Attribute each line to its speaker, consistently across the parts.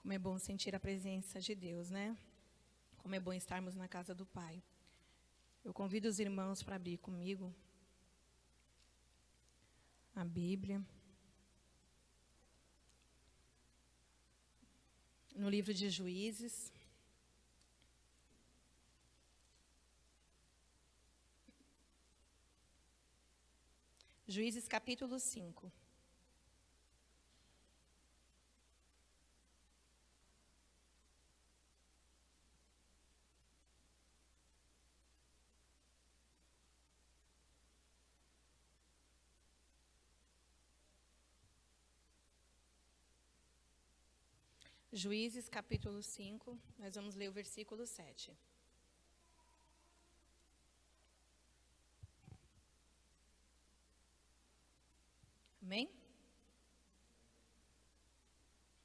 Speaker 1: Como é bom sentir a presença de Deus, né? Como é bom estarmos na casa do Pai. Eu convido os irmãos para abrir comigo a Bíblia. No livro de Juízes. Juízes capítulo 5. Juízes capítulo 5, nós vamos ler o versículo 7. Amém?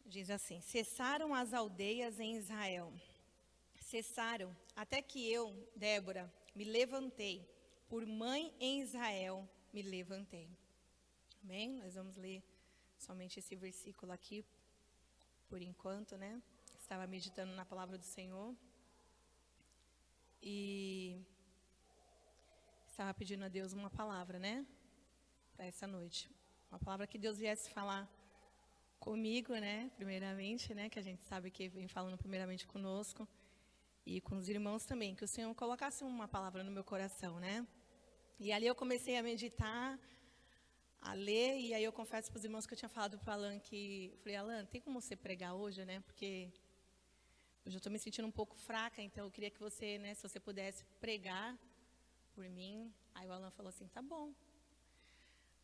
Speaker 1: Diz assim: cessaram as aldeias em Israel. Cessaram, até que eu, Débora, me levantei. Por mãe em Israel, me levantei. Amém? Nós vamos ler somente esse versículo aqui, por enquanto, né? Estava meditando na palavra do Senhor. E estava pedindo a Deus uma palavra, né? Para essa noite. Uma palavra que Deus viesse falar comigo, né? Primeiramente, né? Que a gente sabe que vem falando primeiramente conosco. E com os irmãos também. Que o Senhor colocasse uma palavra no meu coração, né? E ali eu comecei a meditar, a ler. E aí eu confesso para os irmãos que eu tinha falado para o Alan que... Falei, Alan, tem como você pregar hoje, né? Porque hoje eu estou me sentindo um pouco fraca. Então eu queria que você, né? Se você pudesse pregar por mim. Aí o Alan falou assim, tá bom.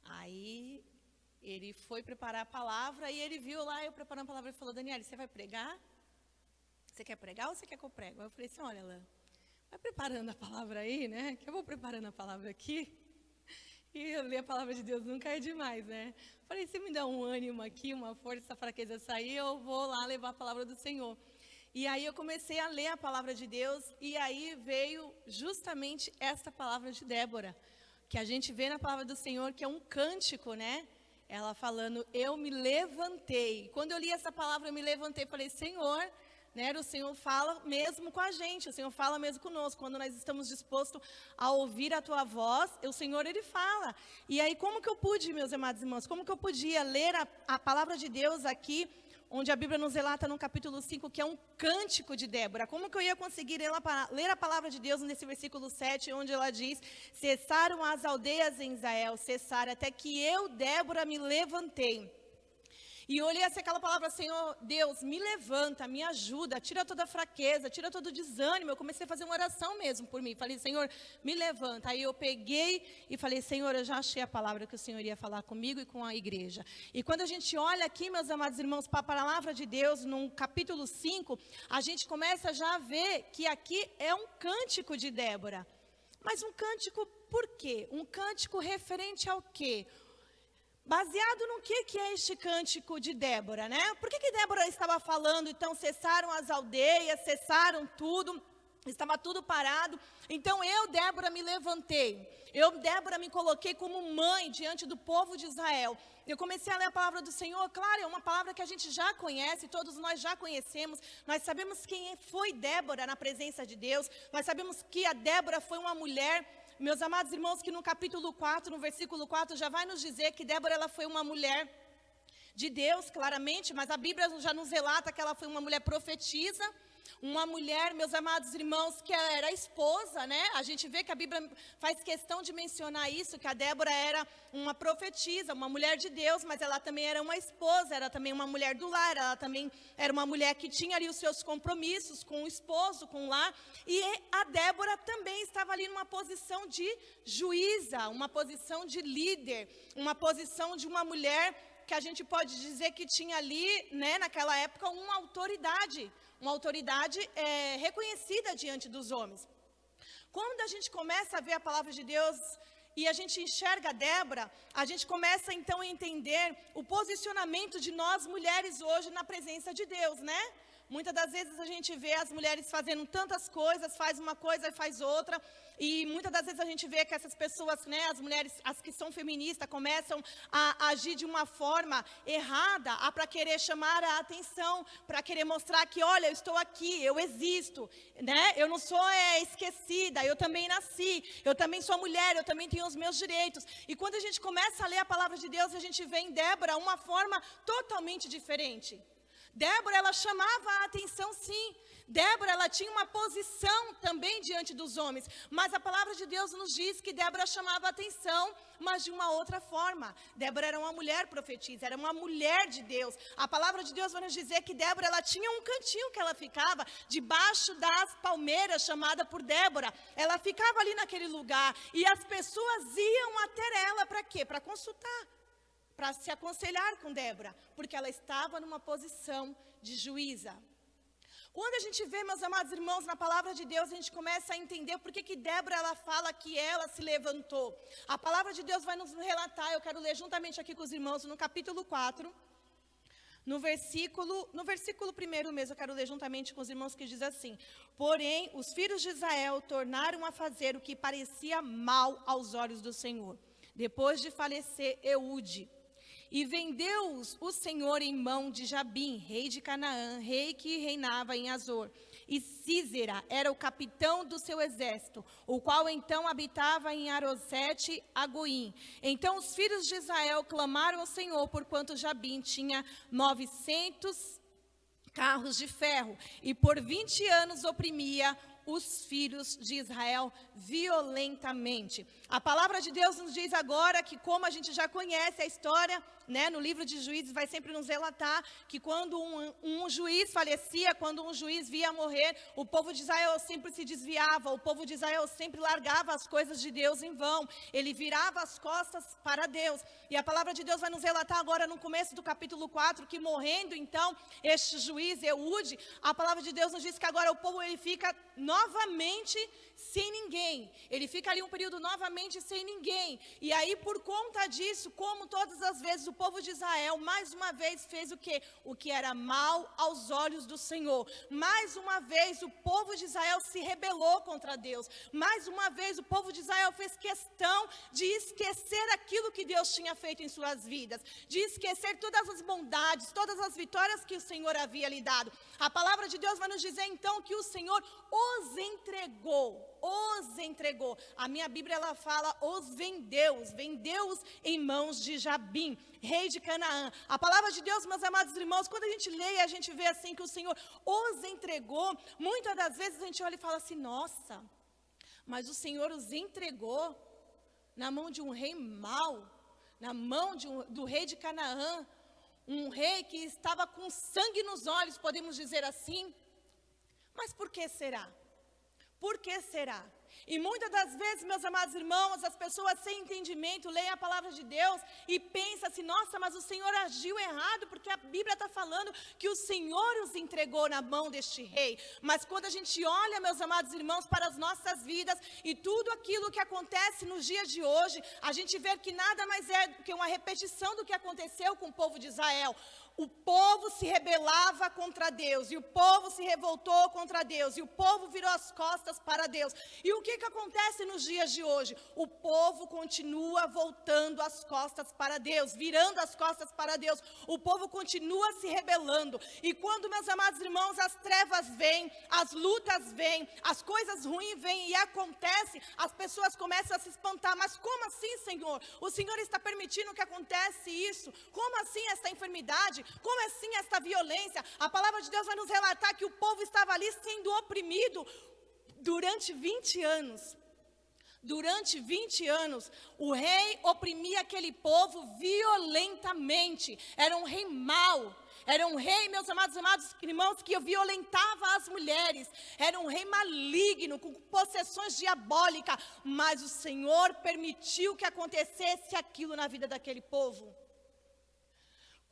Speaker 1: Aí ele foi preparar a palavra e ele viu lá eu preparando a palavra e falou, Daniela, você vai pregar? Você quer pregar ou você quer que eu prego? Aí eu falei assim, olha, Alan, vai preparando a palavra aí, né? Que eu vou preparando a palavra aqui. E eu ler a palavra de Deus nunca é demais, né? Falei, se me dá um ânimo aqui, uma força, essa fraqueza sair, eu vou lá levar a palavra do Senhor. E aí eu comecei a ler a palavra de Deus e aí veio justamente esta palavra de Débora, que a gente vê na palavra do Senhor, que é um cântico, né? Ela falando, eu me levantei. Quando eu li essa palavra, eu me levantei e falei, Senhor, né? O Senhor fala mesmo com a gente, o Senhor fala mesmo conosco. Quando nós estamos dispostos a ouvir a tua voz, o Senhor, Ele fala. E aí, como que eu pude, meus amados irmãos, como que eu podia ler a palavra de Deus aqui, onde a Bíblia nos relata no capítulo 5, que é um cântico de Débora. Como que eu ia conseguir ler a palavra de Deus nesse versículo 7, onde ela diz, cessaram as aldeias em Israel, cessaram, até que eu, Débora, me levantei. E eu olhei assim aquela palavra, Senhor, Deus, me levanta, me ajuda, tira toda a fraqueza, tira todo o desânimo. Eu comecei a fazer uma oração mesmo por mim. Falei, Senhor, me levanta. Aí eu peguei e falei, Senhor, eu já achei a palavra que o Senhor ia falar comigo e com a igreja. E quando a gente olha aqui, meus amados irmãos, para a palavra de Deus, no capítulo 5, a gente começa já a ver que aqui é um cântico de Débora. Mas um cântico por quê? Um cântico referente ao quê? Baseado no que é este cântico de Débora, né? Por que Débora estava falando, então cessaram as aldeias, cessaram tudo, estava tudo parado. Então eu, Débora, me levantei. Eu, Débora, me coloquei como mãe diante do povo de Israel. Eu comecei a ler a palavra do Senhor, claro, é uma palavra que a gente já conhece, todos nós já conhecemos. Nós sabemos quem foi Débora na presença de Deus. Nós sabemos que a Débora foi uma mulher... Meus amados irmãos, que no capítulo 4, no versículo 4, já vai nos dizer que Débora ela foi uma mulher de Deus, claramente, mas a Bíblia já nos relata que ela foi uma mulher profetisa, uma mulher, meus amados irmãos, que era esposa, né? A gente vê que a Bíblia faz questão de mencionar isso, que a Débora era uma profetisa, uma mulher de Deus, mas ela também era uma esposa, era também uma mulher do lar, ela também era uma mulher que tinha ali os seus compromissos com o esposo, com o lar, e a Débora também estava ali numa posição de juíza, uma posição de líder, uma posição de uma mulher que a gente pode dizer que tinha ali, né, naquela época, uma autoridade reconhecida diante dos homens. Quando a gente começa a ver a palavra de Deus e a gente enxerga Débora, a gente começa então a entender o posicionamento de nós mulheres hoje na presença de Deus, né? Muitas das vezes a gente vê as mulheres fazendo tantas coisas, faz uma coisa e faz outra. E muitas das vezes a gente vê que essas pessoas, né, as mulheres, as que são feministas, começam a agir de uma forma errada, para querer chamar a atenção, para querer mostrar que, olha, eu estou aqui, eu existo, né? Eu não sou esquecida, eu também nasci, eu também sou mulher, eu também tenho os meus direitos. E quando a gente começa a ler a palavra de Deus, a gente vê em Débora uma forma totalmente diferente. Débora, ela chamava a atenção, sim. Débora, ela tinha uma posição também diante dos homens, mas a palavra de Deus nos diz que Débora chamava a atenção, mas de uma outra forma. Débora era uma mulher profetisa, era uma mulher de Deus. A palavra de Deus vai nos dizer que Débora, ela tinha um cantinho que ela ficava debaixo das palmeiras, chamada por Débora. Ela ficava ali naquele lugar e as pessoas iam até ela para quê? Para consultar, para se aconselhar com Débora, porque ela estava numa posição de juíza. Quando a gente vê, meus amados irmãos, na palavra de Deus, a gente começa a entender por que Débora, ela fala que ela se levantou. A palavra de Deus vai nos relatar, eu quero ler juntamente aqui com os irmãos, no capítulo 4, no versículo 1 mesmo, eu quero ler juntamente com os irmãos, que diz assim: porém, os filhos de Israel tornaram a fazer o que parecia mal aos olhos do Senhor, depois de falecer Eude. E vendeu-os o Senhor em mão de Jabim, rei de Canaã, rei que reinava em Azor. E Sísera era o capitão do seu exército, o qual então habitava em Arosete Agoim. Então os filhos de Israel clamaram ao Senhor, porquanto Jabim tinha 900 carros de ferro, e por 20 anos oprimia os filhos de Israel violentamente. A palavra de Deus nos diz agora que, como a gente já conhece a história, né, no livro de Juízes vai sempre nos relatar que quando um juiz falecia, quando um juiz via morrer, o povo de Israel sempre se desviava, o povo de Israel sempre largava as coisas de Deus em vão, ele virava as costas para Deus. E a palavra de Deus vai nos relatar agora no começo do capítulo 4, que morrendo então este juiz Eude, a palavra de Deus nos diz que agora o povo ele fica novamente sem ninguém. Ele fica ali um período novamente sem ninguém. E aí, por conta disso, como todas as vezes, o povo de Israel, mais uma vez, fez o quê? O que era mal aos olhos do Senhor. Mais uma vez, o povo de Israel se rebelou contra Deus. Mais uma vez, o povo de Israel fez questão de esquecer aquilo que Deus tinha feito em suas vidas. De esquecer todas as bondades, todas as vitórias que o Senhor havia lhe dado. A palavra de Deus vai nos dizer, então, que o Senhor os entregou. Os entregou. A minha Bíblia, ela fala os vendeu-os em mãos de Jabim, rei de Canaã. A palavra de Deus, meus amados irmãos, quando a gente lê e a gente vê assim que o Senhor os entregou, muitas das vezes a gente olha e fala assim, nossa, mas o Senhor os entregou na mão de um rei mau, na mão do rei de Canaã, um rei que estava com sangue nos olhos, podemos dizer assim. Mas por que será? Por que será? E muitas das vezes, meus amados irmãos, as pessoas sem entendimento leem a palavra de Deus e pensam assim, nossa, mas o Senhor agiu errado, porque a Bíblia está falando que o Senhor os entregou na mão deste rei. Mas quando a gente olha, meus amados irmãos, para as nossas vidas e tudo aquilo que acontece nos dias de hoje, a gente vê que nada mais é do que uma repetição do que aconteceu com o povo de Israel. O povo se rebelava contra Deus, e o povo se revoltou contra Deus, e o povo virou as costas para Deus. E o que acontece nos dias de hoje? O povo continua voltando as costas para Deus, virando as costas para Deus. O povo continua se rebelando. E quando, meus amados irmãos, as trevas vêm, as lutas vêm, as coisas ruins vêm e acontece, as pessoas começam a se espantar. Mas como assim, Senhor? O Senhor está permitindo que acontece isso? Como assim esta enfermidade? Como assim esta violência? A palavra de Deus vai nos relatar que o povo estava ali sendo oprimido durante 20 anos. Durante 20 anos, o rei oprimia aquele povo violentamente. Era um rei mau. Era um rei, meus amados irmãos, que violentava as mulheres. Era um rei maligno, com possessões diabólicas. Mas o Senhor permitiu que acontecesse aquilo na vida daquele povo.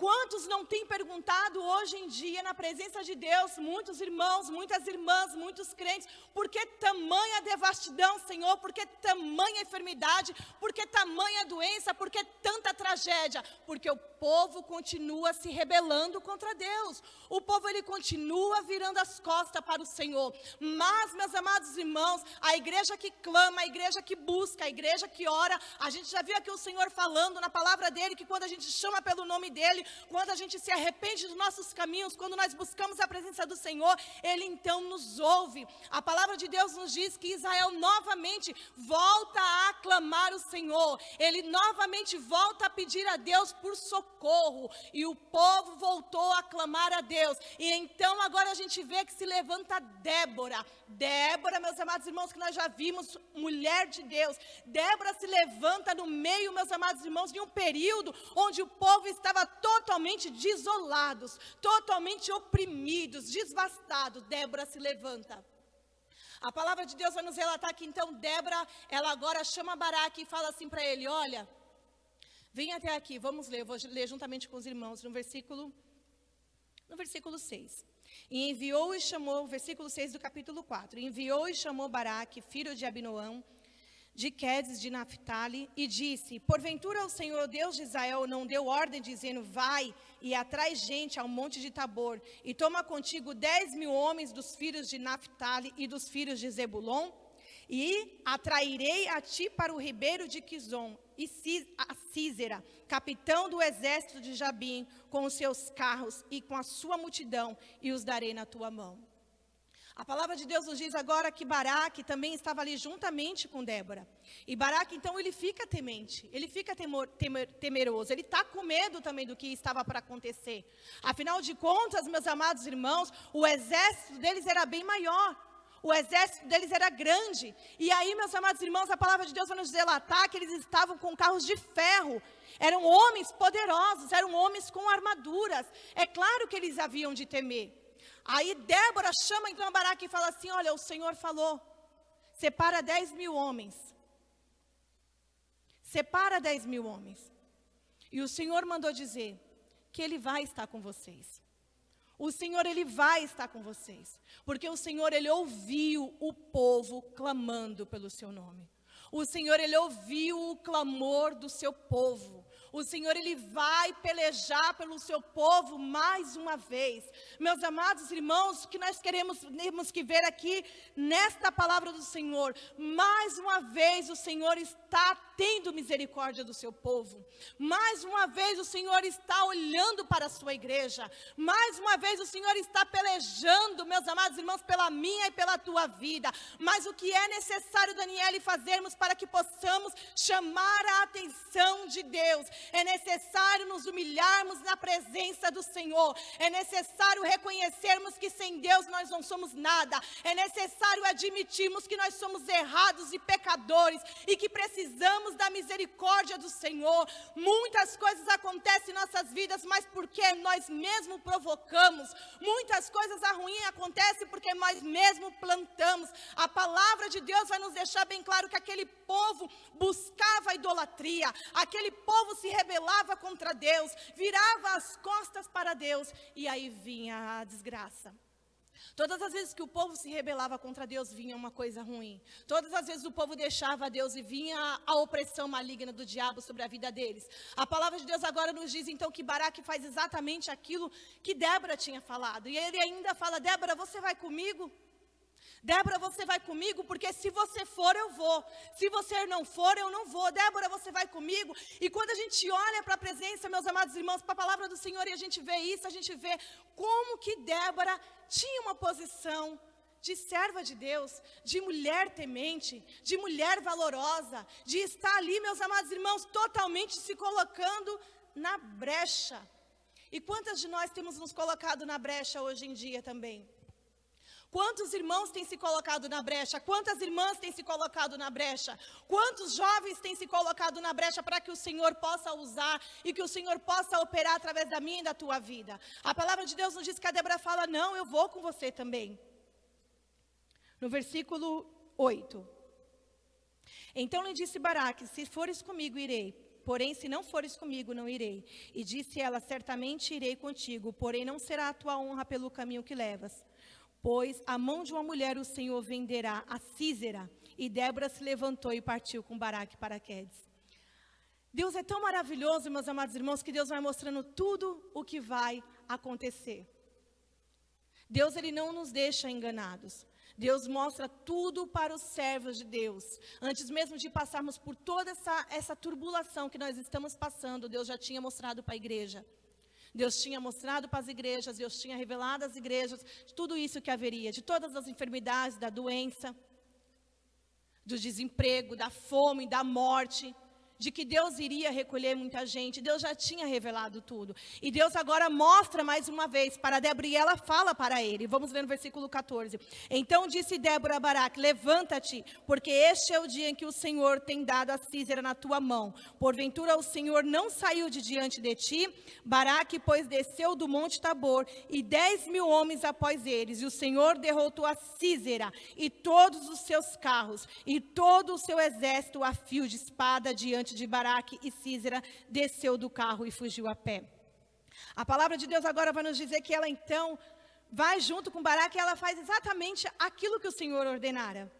Speaker 1: Quantos não têm perguntado hoje em dia, na presença de Deus, muitos irmãos, muitas irmãs, muitos crentes, por que tamanha devastidão, Senhor? Por que tamanha enfermidade? Por que tamanha doença? Por que tanta tragédia? Porque o povo continua se rebelando contra Deus. O povo, ele continua virando as costas para o Senhor. Mas, meus amados irmãos, a igreja que clama, a igreja que busca, a igreja que ora, a gente já viu aqui o Senhor falando na palavra dele, que quando a gente chama pelo nome dele, quando a gente se arrepende dos nossos caminhos, quando nós buscamos a presença do Senhor, ele então nos ouve. A palavra de Deus nos diz que Israel novamente volta a clamar o Senhor. Ele novamente volta a pedir a Deus por socorro. E o povo voltou a clamar a Deus. E então agora a gente vê que se levanta Débora. Débora, meus amados irmãos, que nós já vimos, mulher de Deus. Débora se levanta no meio, meus amados irmãos, de um período onde o povo estava totalmente desolados, totalmente oprimidos, devastados. Débora se levanta. A palavra de Deus vai nos relatar que então Débora, ela agora chama Baraque e fala assim para ele: olha, vem até aqui, vamos ler, eu vou ler juntamente com os irmãos no versículo 6. E enviou e chamou, versículo 6 do capítulo 4, enviou e chamou Baraque, filho de Abinoão, de Quedes de Naphtali, e disse: porventura o Senhor Deus de Israel não deu ordem dizendo: vai e atrai gente ao monte de Tabor, e toma contigo 10.000 homens dos filhos de Naphtali e dos filhos de Zebulon, e atrairei a ti para o ribeiro de Quizon, e a Sísera, capitão do exército de Jabim, com os seus carros e com a sua multidão, e os darei na tua mão. A palavra de Deus nos diz agora que Baraque também estava ali juntamente com Débora. E Baraque, então, ele fica temente, ele fica temeroso, ele está com medo também do que estava para acontecer. Afinal de contas, meus amados irmãos, o exército deles era bem maior. O exército deles era grande. E aí, meus amados irmãos, a palavra de Deus vai nos relatar que eles estavam com carros de ferro. Eram homens poderosos, eram homens com armaduras. É claro que eles haviam de temer. Aí Débora chama então a Baraque e fala assim: olha, o Senhor falou, separa 10.000 homens. Separa 10.000 homens. E o Senhor mandou dizer que Ele vai estar com vocês. O Senhor, Ele vai estar com vocês. Porque o Senhor, Ele ouviu o povo clamando pelo seu nome. O Senhor, Ele ouviu o clamor do seu povo. O Senhor, Ele vai pelejar pelo seu povo mais uma vez. Meus amados irmãos, o que nós temos que ver aqui nesta palavra do Senhor, mais uma vez o Senhor está tendo misericórdia do seu povo. Mais uma vez o Senhor está olhando para a sua igreja. Mais uma vez o Senhor está pelejando, meus amados irmãos, pela minha e pela tua vida. Mas o que é necessário, Daniele, fazermos para que possamos chamar a atenção de Deus? É necessário nos humilharmos na presença do Senhor. É necessário reconhecermos que sem Deus nós não somos nada. É necessário admitirmos que nós somos errados e pecadores e que precisamos da misericórdia do Senhor. Muitas coisas acontecem em nossas vidas, mas porque nós mesmos provocamos. Muitas coisas ruins acontecem porque nós mesmos plantamos. A palavra de Deus vai nos deixar bem claro que aquele povo buscava a idolatria. Aquele povo se rebelava contra Deus, virava as costas para Deus, e aí vinha a desgraça. Todas as vezes que o povo se rebelava contra Deus, vinha uma coisa ruim. Todas as vezes o povo deixava Deus e vinha a opressão maligna do diabo sobre a vida deles. A palavra de Deus agora nos diz então que Baraque faz exatamente aquilo que Débora tinha falado. E ele ainda fala: Débora, você vai comigo? Débora, você vai comigo, porque se você for, eu vou. Se você não for, eu não vou. Débora, você vai comigo. E quando a gente olha para a presença, meus amados irmãos, para a palavra do Senhor, e a gente vê isso, a gente vê como que Débora tinha uma posição de serva de Deus, de mulher temente, de mulher valorosa, de estar ali, meus amados irmãos, totalmente se colocando na brecha. E quantas de nós temos nos colocado na brecha hoje em dia também? Quantos irmãos têm se colocado na brecha? Quantas irmãs têm se colocado na brecha? Quantos jovens têm se colocado na brecha para que o Senhor possa usar e que o Senhor possa operar através da minha e da tua vida? A palavra de Deus nos diz que a Débora fala: não, eu vou com você também. No versículo 8. Então lhe disse Baraque: se fores comigo, irei. porém se não fores comigo, não irei. E disse ela, certamente irei contigo, porém não será a tua honra pelo caminho que levas. Pois a mão de uma mulher o Senhor venderá a Sísera. E Débora se levantou e partiu com Baraque para Quedes. Deus é tão maravilhoso, meus amados irmãos, que Deus vai mostrando tudo o que vai acontecer. Deus, Ele não nos deixa enganados. Deus mostra tudo para os servos de Deus. Antes mesmo de passarmos por toda essa turbulação que nós estamos passando, Deus já tinha mostrado para a igreja. Deus tinha mostrado para as igrejas, Deus tinha revelado às igrejas de tudo isso que haveria, de todas as enfermidades, da doença, do desemprego, da fome, da morte, de que Deus iria recolher muita gente. Deus já tinha revelado tudo. E Deus agora mostra mais uma vez para Débora, e ela fala para ele. Vamos ler no versículo 14. Então disse Débora a Baraque, levanta-te, porque este é o dia em que o Senhor tem dado a Sísera na tua mão. Porventura o Senhor não saiu de diante de ti? Baraque, pois, desceu do monte Tabor, e 10.000 homens após eles. E o Senhor derrotou a Sísera, e todos os seus carros, e todo o seu exército a fio de espada diante de Baraque, e Sísera desceu do carro e fugiu a pé. A palavra de Deus agora vai nos dizer que ela então vai junto com Baraque e ela faz exatamente aquilo que o Senhor ordenara.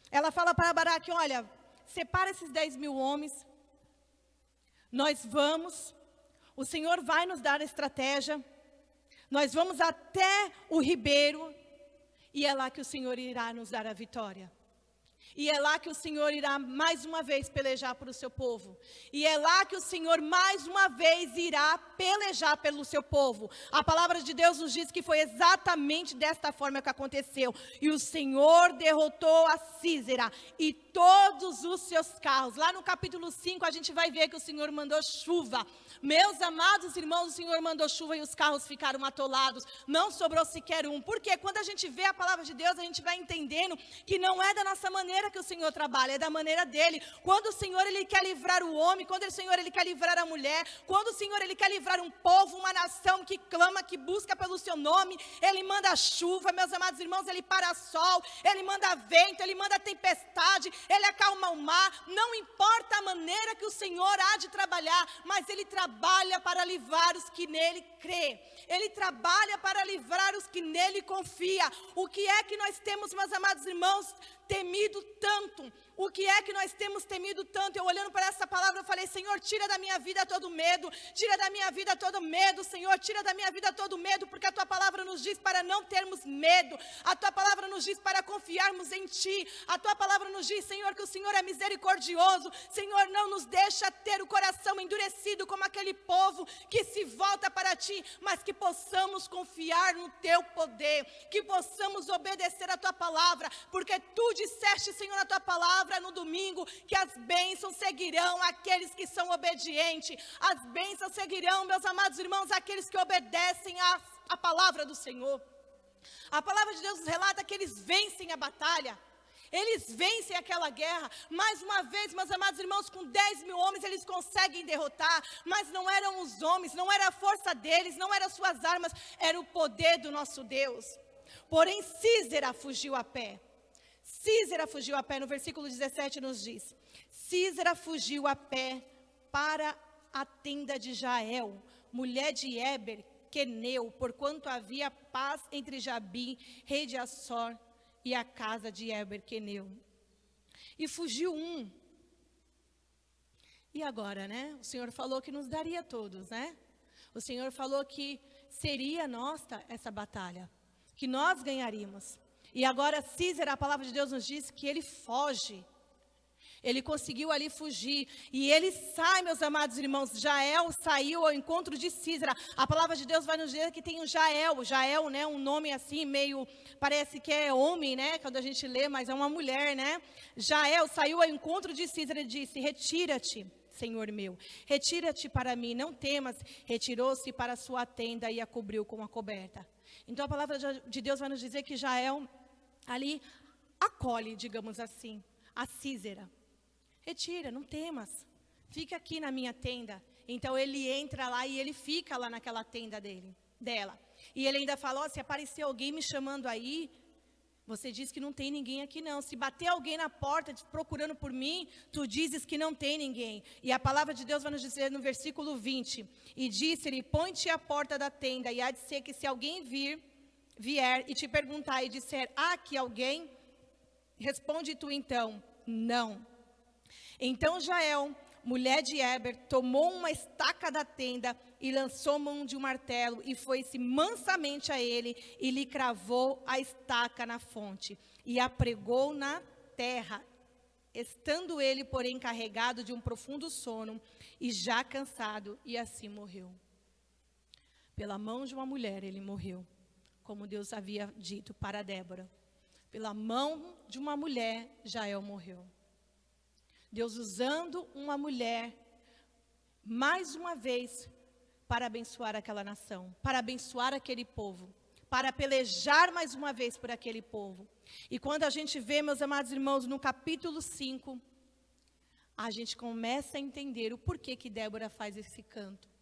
Speaker 1: Ela fala para Baraque, olha, separa esses 10.000 homens, nós vamos, o Senhor vai nos dar a estratégia, nós vamos até o ribeiro, e é lá que o Senhor irá nos dar a vitória. E é lá que o Senhor irá mais uma vez pelejar por o seu povo. E é lá que o Senhor mais uma vez irá pelejar pelo seu povo. A palavra de Deus nos diz que foi exatamente desta forma que aconteceu. E o Senhor derrotou a Sísera e todos os seus carros. Lá no capítulo 5 a gente vai ver que o Senhor mandou chuva. Meus amados irmãos, o Senhor mandou chuva e os carros ficaram atolados. Não sobrou sequer um. Porque quando a gente vê a palavra de Deus, a gente vai entendendo que não é da nossa maneira que o Senhor trabalha, é da maneira dele. Quando o Senhor ele quer livrar o homem, quando o Senhor ele quer livrar a mulher, quando o Senhor ele quer livrar um povo, uma nação que clama, que busca pelo seu nome, ele manda chuva, meus amados irmãos, ele para sol, ele manda vento, ele manda tempestade, ele acalma o mar. Não importa a maneira que o Senhor há de trabalhar, mas ele trabalha para livrar os que nele crê. Ele trabalha para livrar os que nele confia. O que é que nós temos, meus amados irmãos, temido tanto? O que é que nós temos temido tanto? Eu olhando para essa palavra, eu falei, Senhor, tira da minha vida todo medo, tira da minha vida todo medo, Senhor, tira da minha vida todo medo, porque a Tua palavra nos diz para não termos medo, a Tua palavra nos diz para confiarmos em Ti, a Tua palavra nos diz, Senhor, que o Senhor é misericordioso, Senhor, não nos deixa ter o coração endurecido como aquele povo que se volta para Ti, mas que possamos confiar no Teu poder, que possamos obedecer a Tua palavra, porque Tu disseste, Senhor, na Tua palavra, no domingo, que as bênçãos seguirão aqueles que são obedientes. As bênçãos seguirão, meus amados irmãos, aqueles que obedecem a palavra do Senhor. A palavra de Deus nos relata que eles vencem a batalha. Eles vencem aquela guerra. Mais uma vez, meus amados irmãos, com 10.000 homens eles conseguem derrotar. Mas não eram os homens, não era a força deles, não eram as suas armas, era o poder do nosso Deus. Porém, Sísera fugiu a pé. Sísera fugiu a pé, no versículo 17 nos diz, Sísera fugiu a pé para a tenda de Jael, mulher de Éber, queneu, porquanto havia paz entre Jabim, rei de Assor, e a casa de Éber, queneu. E fugiu um. E agora, né? O Senhor falou que nos daria todos, né? O Senhor falou que seria nossa essa batalha, que nós ganharíamos. E agora Sísera, a palavra de Deus nos diz que ele foge. Ele conseguiu ali fugir. E ele sai, meus amados irmãos. Jael saiu ao encontro de Sísera. A palavra de Deus vai nos dizer que tem um Jael. Jael, né, um nome assim, meio, parece que é homem, né, quando a gente lê, mas é uma mulher, né. Jael saiu ao encontro de Sísera e disse, retira-te, Senhor meu. Retira-te para mim, não temas. Retirou-se para a sua tenda e a cobriu com a coberta. Então a palavra de Deus vai nos dizer que Jael ali acolhe, digamos assim, a Sísera. Retira, não temas, fica aqui na minha tenda. Então ele entra lá e ele fica lá naquela tenda dela. E ele ainda falou, se aparecer alguém me chamando aí, Você diz que não tem ninguém aqui não. Se bater alguém na porta procurando por mim, tu dizes que não tem ninguém. E a palavra de Deus vai nos dizer no versículo 20. E disse-lhe, põe-te à porta da tenda, e há de ser que se alguém vier e te perguntar e disser, há aqui alguém? Responde tu então, não. Então Jael, mulher de Heber, tomou uma estaca da tenda e lançou mão de um martelo e foi-se mansamente a ele e lhe cravou a estaca na fonte e a pregou na terra, estando ele, porém, carregado de um profundo sono e já cansado, e assim morreu. Pela mão de uma mulher ele morreu, como Deus havia dito para Débora. Pela mão de uma mulher, Jael morreu. Deus usando uma mulher, mais uma vez, para abençoar aquela nação, para abençoar aquele povo, para pelejar mais uma vez por aquele povo. E quando a gente vê, meus amados irmãos, no capítulo 5, a gente começa a entender o porquê que Débora faz esse canto.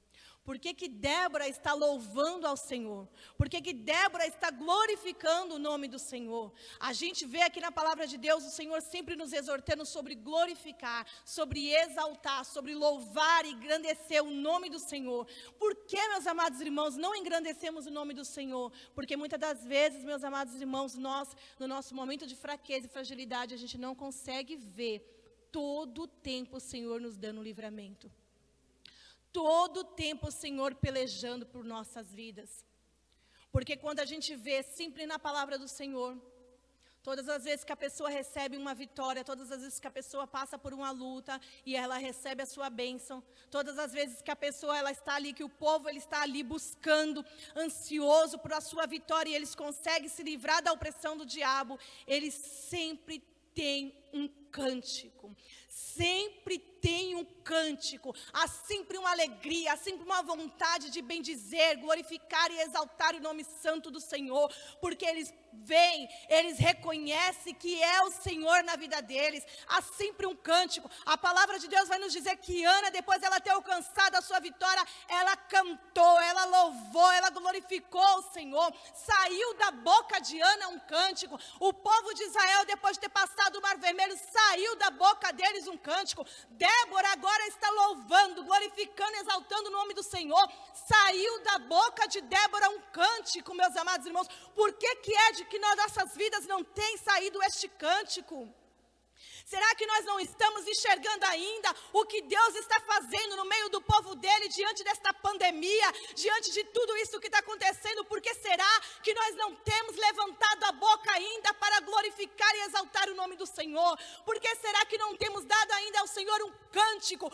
Speaker 1: Por que Débora está louvando ao Senhor? Por que Débora está glorificando o nome do Senhor? A gente vê aqui na palavra de Deus o Senhor sempre nos exortando sobre glorificar, sobre exaltar, sobre louvar e engrandecer o nome do Senhor. Por que, meus amados irmãos, não engrandecemos o nome do Senhor? Porque muitas das vezes, meus amados irmãos, nós, no nosso momento de fraqueza e fragilidade, a gente não consegue ver todo o tempo o Senhor nos dando livramento. Todo o tempo o Senhor pelejando por nossas vidas. Porque quando a gente vê sempre na palavra do Senhor, todas as vezes que a pessoa recebe uma vitória, todas as vezes que a pessoa passa por uma luta e ela recebe a sua bênção, todas as vezes que a pessoa ela está ali, que o povo ele está ali buscando, ansioso por a sua vitória e eles conseguem se livrar da opressão do diabo, eles sempre têm um cântico. Sempre tem um cântico, há sempre uma alegria, há sempre uma vontade de bendizer, glorificar e exaltar o nome santo do Senhor, porque eles veem, eles reconhecem que é o Senhor na vida deles, há sempre um cântico. A palavra de Deus vai nos dizer que Ana, depois de ela ter alcançado a sua vitória, ela cantou, ela louvou, ela glorificou o Senhor, saiu da boca de Ana um cântico. O povo de Israel, depois de ter passado o Mar Vermelho, saiu da boca deles um cântico. Débora agora está louvando, glorificando, exaltando o nome do Senhor. Saiu da boca de Débora um cântico, meus amados irmãos. Por que é de que nas nossas vidas não tem saído este cântico? Será que nós não estamos enxergando ainda o que Deus está fazendo no meio do povo dele, diante desta pandemia, diante de tudo isso que está acontecendo? Por que será que nós não temos levantado a boca ainda para glorificar e exaltar o nome do Senhor? Por que será que não temos dado ainda ao Senhor um cântico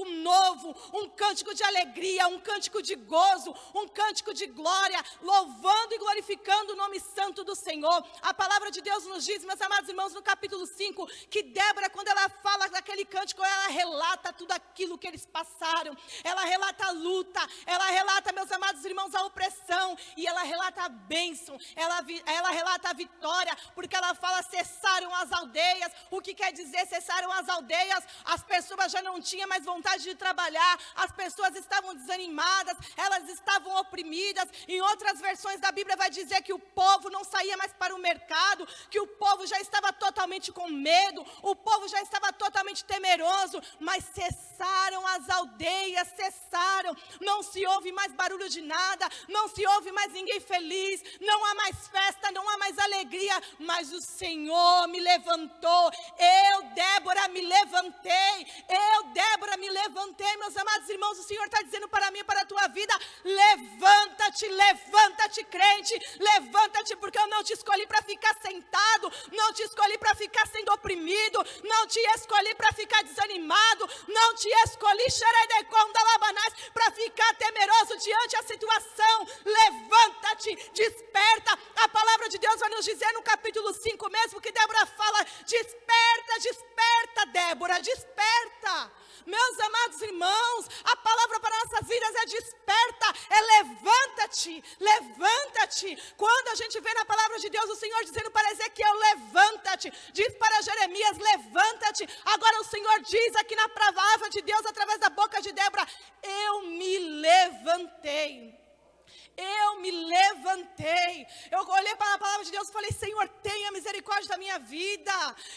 Speaker 1: novo, um cântico de alegria, um cântico de gozo, um cântico de glória, louvando e glorificando o nome santo do Senhor? A palavra de Deus nos diz, meus amados irmãos, no capítulo 5, que Débora, quando ela fala daquele cântico, ela relata tudo aquilo que eles passaram, ela relata a luta, ela relata, meus amados irmãos, a opressão, e ela relata a bênção, ela relata a vitória, porque ela fala, cessaram as aldeias. O que quer dizer cessaram as aldeias? As pessoas já não tinham mais vontade de trabalhar, as pessoas estavam desanimadas, elas estavam oprimidas. Em outras versões da Bíblia vai dizer que o povo não saía mais para o mercado, que o povo já estava totalmente com medo, o povo já estava totalmente temeroso, mas cessaram as aldeias, cessaram, não se ouve mais barulho de nada, não se ouve mais ninguém feliz, não há mais festa, não há mais alegria, mas o Senhor me levantou, eu, Débora, me levantei, meus amados irmãos, o Senhor está dizendo para mim e para a tua vida, levanta-te crente, levanta-te, porque eu não te escolhi para ficar sentado, não te escolhi para ficar sendo oprimido, não te escolhi para ficar desanimado, não te escolhi para ficar temeroso diante da situação. Levanta-te, desperta. A palavra de Deus vai nos dizer no capítulo 5 mesmo, que Débora fala, desperta Débora, desperta. Meus amados irmãos, a palavra para nossas vidas é desperta, é levanta-te. Quando a gente vê na palavra de Deus o Senhor dizendo para Ezequiel, levanta-te, diz para Jeremias, levanta-te. Agora o Senhor diz aqui na palavra de Deus, através da boca de Débora, eu me levantei. Eu me levantei. Eu olhei para a palavra de Deus e falei, Senhor, tenha misericórdia da minha vida.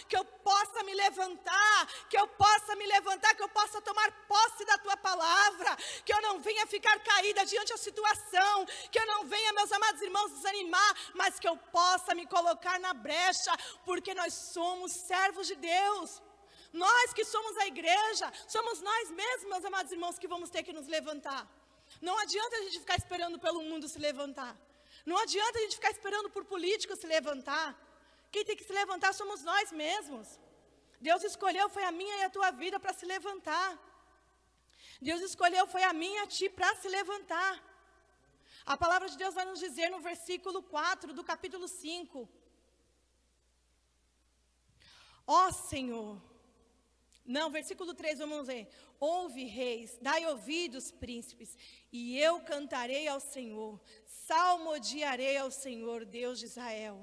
Speaker 1: Que eu possa me levantar, que eu possa tomar posse da tua palavra. Que eu não venha ficar caída diante da situação. Que eu não venha, meus amados irmãos, desanimar. Mas que eu possa me colocar na brecha, porque nós somos servos de Deus. Nós que somos a igreja, somos nós mesmos, meus amados irmãos, que vamos ter que nos levantar. Não adianta a gente ficar esperando pelo mundo se levantar. Não adianta a gente ficar esperando por políticos se levantar. Quem tem que se levantar somos nós mesmos. Deus escolheu, foi a minha e a tua vida para se levantar. Deus escolheu, foi a minha e a ti para se levantar. A palavra de Deus vai nos dizer no versículo 4 do capítulo 5. Ó Senhor... Não, versículo 3, vamos ler. Ouve, reis, dai ouvidos, príncipes, e eu cantarei ao Senhor, salmodiarei ao Senhor, Deus de Israel.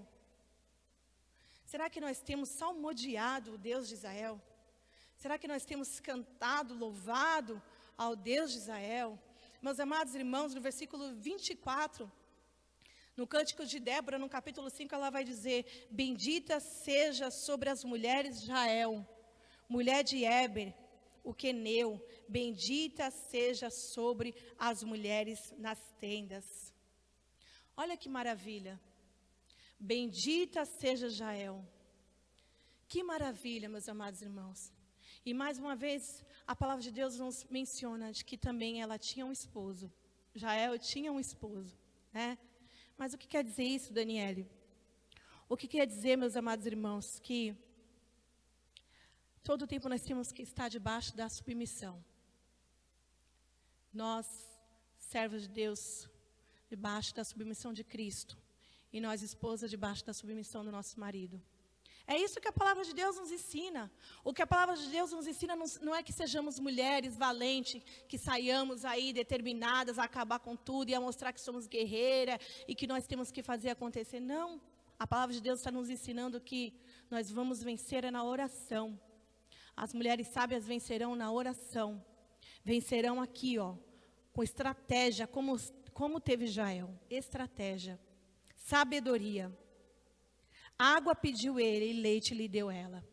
Speaker 1: Será que nós temos salmodiado o Deus de Israel? Será que nós temos cantado, louvado ao Deus de Israel? Meus amados irmãos, no versículo 24, no Cântico de Débora, no capítulo 5, ela vai dizer, bendita seja sobre as mulheres de Israel, mulher de Éber, o queneu, bendita seja sobre as mulheres nas tendas. Olha que maravilha. Bendita seja Jael. Que maravilha, meus amados irmãos. E mais uma vez, a palavra de Deus nos menciona de que também ela tinha um esposo. Jael tinha um esposo, né? Mas o que quer dizer isso, Daniele? O que quer dizer, meus amados irmãos, que todo o tempo nós temos que estar debaixo da submissão. Nós, servos de Deus, debaixo da submissão de Cristo. E nós, esposas, debaixo da submissão do nosso marido. É isso que a palavra de Deus nos ensina. O que a palavra de Deus nos ensina não é que sejamos mulheres valentes, que saiamos aí determinadas a acabar com tudo e a mostrar que somos guerreiras e que nós temos que fazer acontecer. Não. A palavra de Deus está nos ensinando que nós vamos vencer na oração. As mulheres sábias vencerão na oração. Vencerão aqui, ó, com estratégia, como teve Jael. Estratégia. Sabedoria. Água pediu ele e leite lhe deu ela.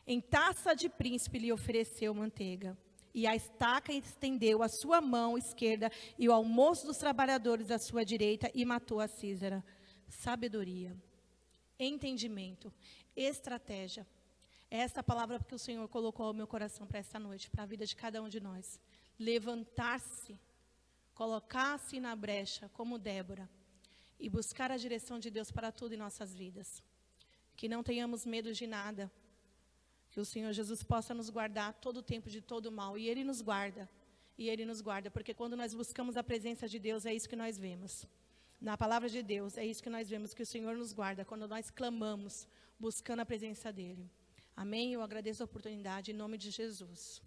Speaker 1: Em taça de príncipe lhe ofereceu manteiga. E a estaca estendeu a sua mão esquerda e o almoço dos trabalhadores à sua direita e matou a Císara. Sabedoria. Entendimento. Estratégia. Essa palavra que o Senhor colocou ao meu coração para esta noite, para a vida de cada um de nós. Levantar-se, colocar-se na brecha como Débora e buscar a direção de Deus para tudo em nossas vidas. Que não tenhamos medo de nada. Que o Senhor Jesus possa nos guardar todo o tempo de todo o mal. E Ele nos guarda. E Ele nos guarda, porque quando nós buscamos a presença de Deus, é isso que nós vemos. Na palavra de Deus, é isso que nós vemos, que o Senhor nos guarda, quando nós clamamos, buscando a presença dEle. Amém? Eu agradeço a oportunidade em nome de Jesus.